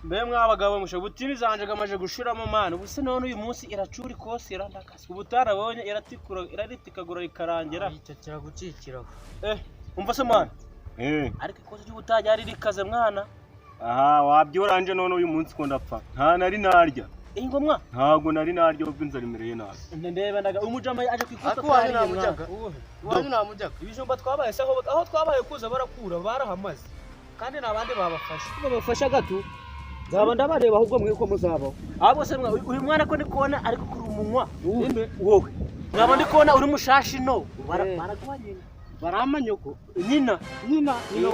Mbe mwabagabo musha butini zanje gamaje gushiramo mana ubuse none uyu munsi iracura ikosi irandakasi ubutarabonye iratikura iraritikagura ikarangira icyo kiragucikiraho umva se mana ariko ikosi cy'ubutajya ari rikaze mwana aha wabyoranje none uyu munsi ko ndapfa nta nari narya ingomwa ntago nari narya ubwo inzara imereye nabi ndebe naga umujama aje kwikuta twari namujyaga wanyu namujyaga ibijumba twabaye se aho twabaye kuza barakura barahamaze kandi nabandi babafasha gato zaba ndabareba ahubwo mwiko muzabaho ahubwo se uyu mwana ko ndikubona ariko kuri umunwa wowe naba ndikubona uri mushashi no baraguhanyina baramanyoko nyina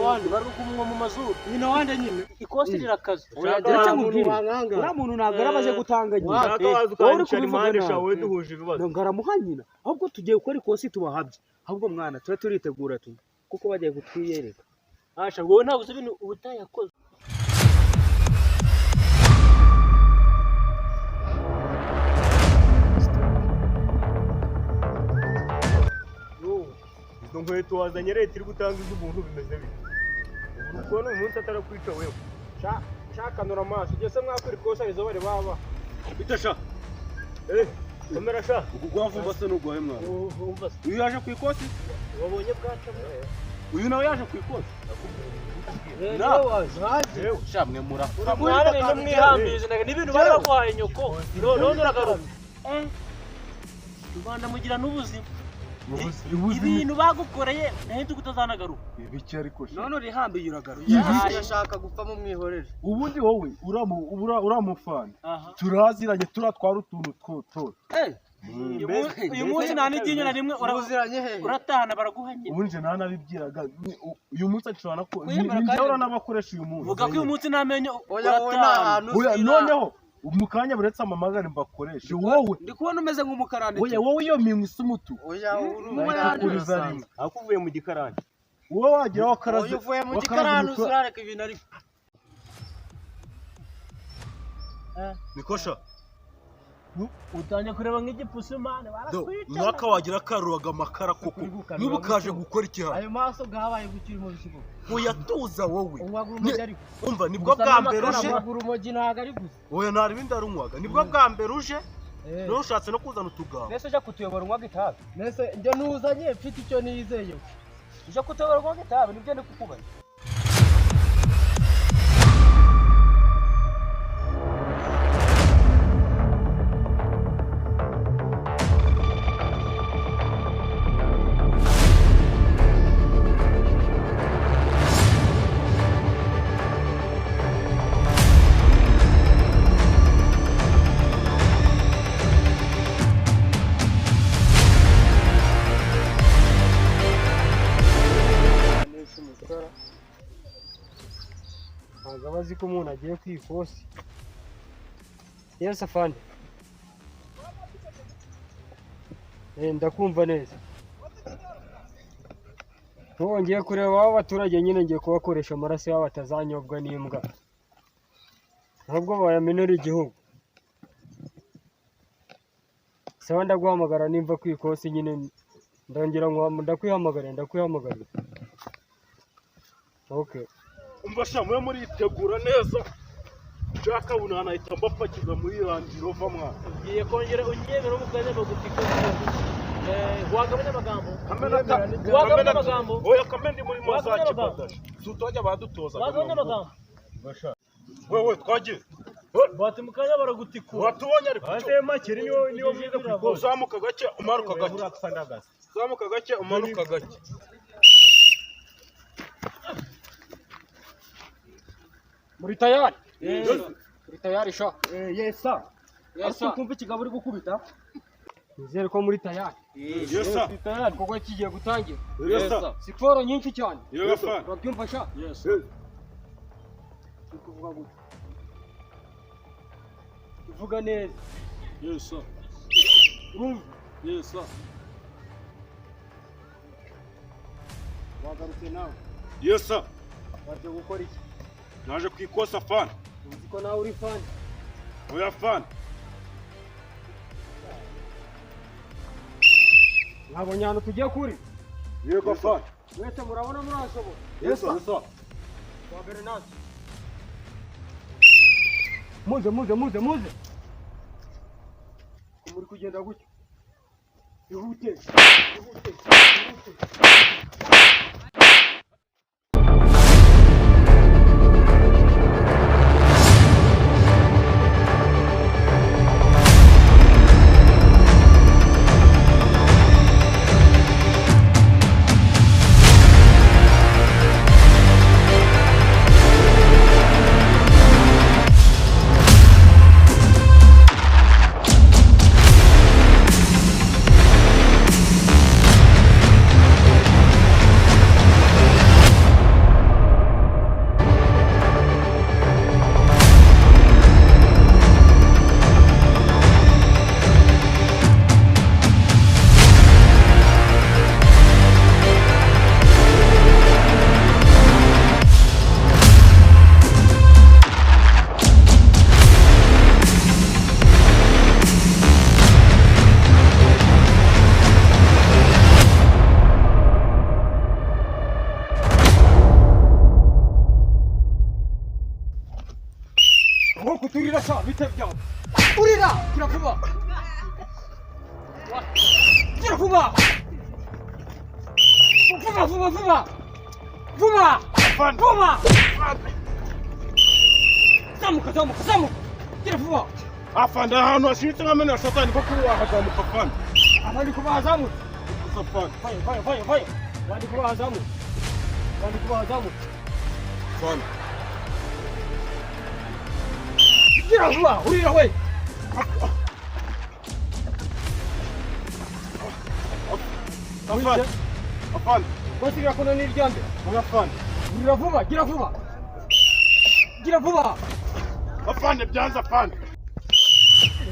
wande barukumunwa mu mazuru nyina wande nyine ikosi rirakaze uretse mubwira ura muntu nagarabaje gutanganya wowe uri impande shawe duhuje ibibazo ngaramuhanyina ahubwo tugiye gukora ikosi tubahabye ahubwo mwana turi turitegura tu kuko bagiye kutwiyereka asha wowe ntabwo uzi ibintu ubutayakoze izo nkweto wazanye leta iri gutanga iz'ubuntu bimeze bite ubu uyu munsi atarakwica wewe shakanura amaso ugeze mwakora ikosa izo bari baba bita sha kamera sha ugugwavumba se n'ugwaye mwana uyu yaje ku ikosi wabonye bwaca uyu nawe yaje ku ikosi shamwe murafura mwana ni mwihambirize n'ibintu bari baguhaye nyoko none uragaruka Rwanda mugira n'ubuzima ibintu bagukoreye nahe tukutazanagaruka ibiki ariko sha none urihambiye uragaruka yashaka gupfa mu mwihorere ubundi wowe uramufana turaziranye turatwara utuntu twose uyu munsi nta n'iryinyo na rimwe uratahana baraguhanye ubundi nta nabibwiraga uyu munsi ashobora ko njyewe n'abakoresha uyu munsi vuga ko uyu munsi namenye noneho mu kanya buretse amamagare mbakoresha wowe ndi kubona umeze nk'umukarani wowe iyo minwe isa umutu urumuyakuriza rimwe akuvuye mu gikarani wowe wageraho akaraze uvuye mu gikarani uzarareka ibintu ariko nikosha utangiye kureba nk'igipusi mane barakwica mwaka wagira karuraga amakara koko niba ukaje gukora ikihano ayo maso gahabaye gukira mu bisigo uyatuza wowe umva nibwo gusa bwa mbere uje amaguru umogi ntago ari gusa oya ntari bindi arunywaga nibwo bwa mbere uje rero ushatse no kuzana utugambo mbese uje kutuyobora unywaga itabi mbese njye ntuzanye mfite icyo nizeye uje kutuyobora unywaga itabi nibyo ndi kukubaza abazi ko umuntu agiye ku ikosi yes afande ndakumva neza ngiye kureba abo baturage nyine ngiye kubakoresha amaraso yabo batazanyobwa n'imbwa ntabwo bayamenera igihugu sawa ndaguhamagara nimva ku ikosi nyine ndongera ndakwihamagarira okay umva sha mwe muritegura neza nshaka bunana ahita mbapakiza muri Land Rover mwana ugiye kongera unyemera umugane bagutika wagabanya amagambo oya kamendi muri mozaki badasha tutojya badutoza wagabanya amagambo basha wewe twagiye bati mukanya baragutika watubonye ariko ate makeri niyo mwiza kwiko zamuka gake umaruka gake muri tayari muri tayari sha yes sir ariko kumva ikigabo uri gukubita nizere ko muri tayari yes sir tayari koko kigiye gutangira yes sir siporo nyinshi cyane yes sir urabyumva sha yes kuvuga gute uvuga neza yes sir yes sir wagarutse nawe yes sir waje gukora iki naje ku ikosa fana uzi ko nawe uri fan oya fana nabonye ahantu tugiye kuri yego fana mwese murabona murashobora yes sir wabere nanjye muze muri kugenda gutya ihute aho kuturira sha bite byawe urira kiravuba zamuka kiravuba afande ahantu hashitse nkamena satani ko kuri wahazamuka afande abandi kubazamutse afande Vai. Wandi kubazamu. afande Gira vuba, urira we. afande Basi yakona niryambe. afande Urira vuba, gira vuba. afande byanze afande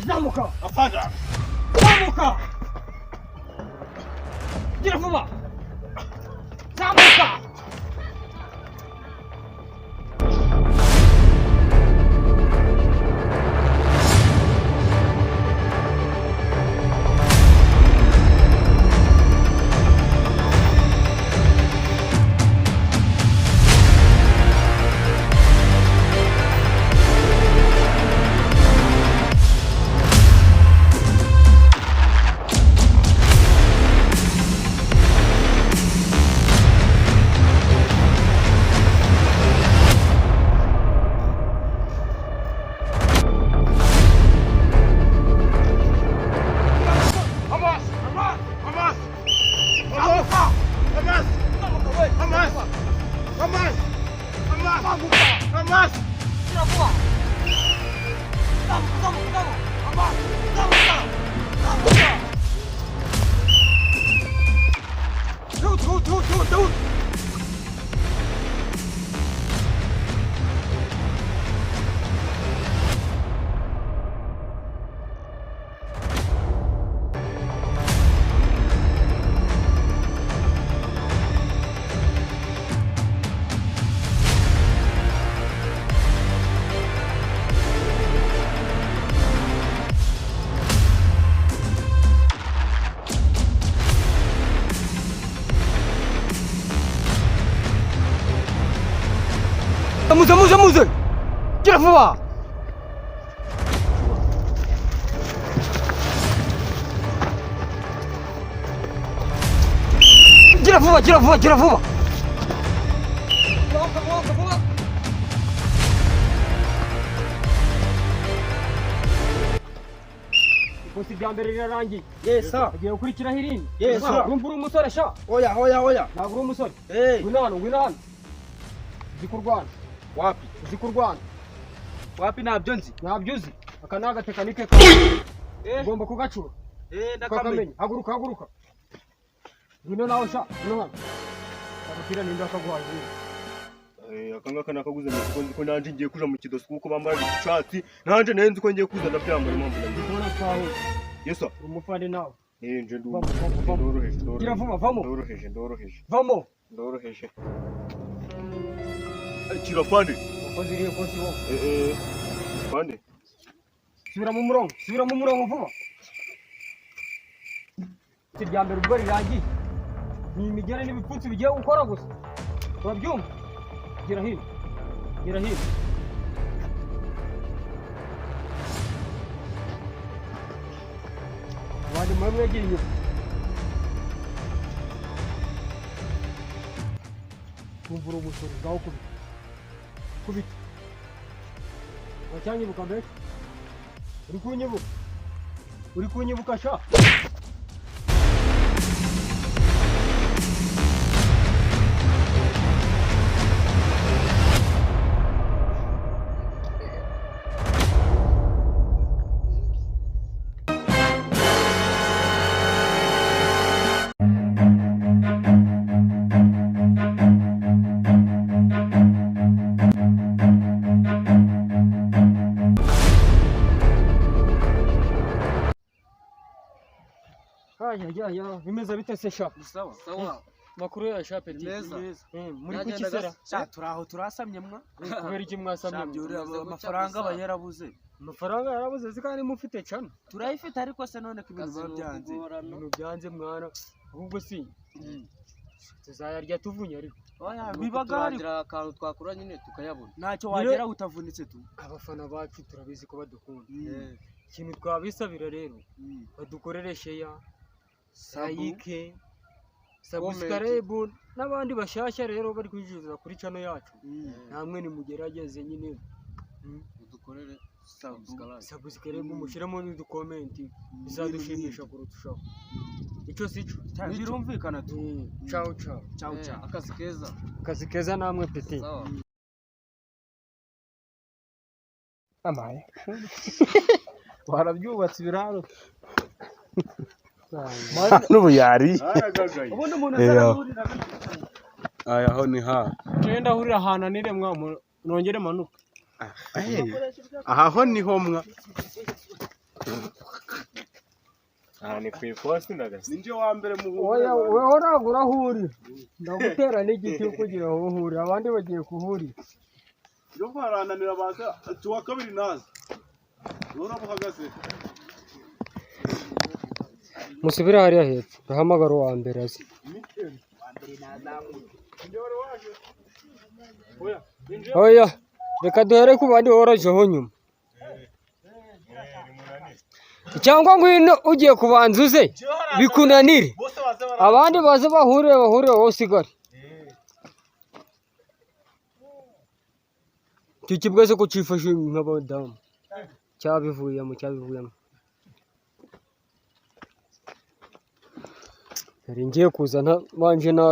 Zamuka. afande Gira vuba. Zamuka. Dude. Muze! Gira vuba! Gira vuba! Vuba! Ikosi rya mbere rirarangiye. Yes sir. Agiye gukurikiraho irindi. Yes sir. Urumva uri umusore sha? Oya. Ntabwo uri umusore. Ngwino hano. Uzi kurwana. Wapi nabyo nzi? Ntabyo uzi. Aka ni agatekanike ugomba kugacura. Ndakamenya. Haguruka. Ngwino nawe sha. Ngwino hano. Agapira ninde akaguhaye. akangaka nakaguze mu kigo nziko nanje ngiye kuja mu kidosi kuko bambara icatsi nanje nenzi ko ngiye kuza ndabyambara impamvu nagiye. Ubona twaho. Yes sir. Umufande nawe. Nje ndu. Vamo. Gira vuba, vamo. Ndoroheje. Vamo. Ndoroheje. Kira fande. Ukoze iriyo kosi wo. Fande. Subira mu murongo vuba. Irya mbere ubwo rirangiye. Ni imigere n'ibipfutsi bigiye gukora gusa. Urabyumva? Gira hino. cyane mwamwe yagiye inyuma kumvura umusoro ngaho kubita wacyanyibuka mbere uri kunyibuka sha ya bimeze bite se sha sawa sawa makuru ya sha peti muri kukisera sha turaho turasamye mwa kubera iki mwasamye amafaranga bayarabuze amafaranga yarabuze zikandi mufite cana turayifite ariko se none ko ibintu byanze ibintu byanze mwana ahubwo si tuzayarya tuvunye ariko bibaga turagira akantu twakura nyine tukayabona ntacyo wagera utavunitse tu abafana bacu turabizi ko badukunda ikintu twabisabira rero badukorere sheya sayike subscribe n'abandi bashyashya rero bari kwinjiza kuri channel yacu namwe nimugerageze nyine dukorere subscribe mushyiremo n'udukomenti bizadushimisha kurushaho icyo sico birumvikana tu ciao ciao akazi keza namwe peti amaye warabyubatse ibiraro n'ubuyari ubundi umuntu azarahurira aya ho ni ha genda hurira ahantu anire mwa nongere manuka aha ho niho mwa aha ni ku ifosi ndagase ninje wa mbere mu oya weho nagura hurira ndagutera n'igiti kugira ngo uhurire abandi bagiye kuhurira yo barananira baza tuwa kabiri naza urabuhagaze musubira hariya hepfo urahamagara uwa mbere azi oya reka duhere ku bandi worojeho nyuma cyangwa ngwino ugiye kubanza uze bikunanire abandi baze bahurire wowe usigare icyo kibwa se ko cyifashe nk'abadamu cyabivuyemo nari ngiye kuzana banje na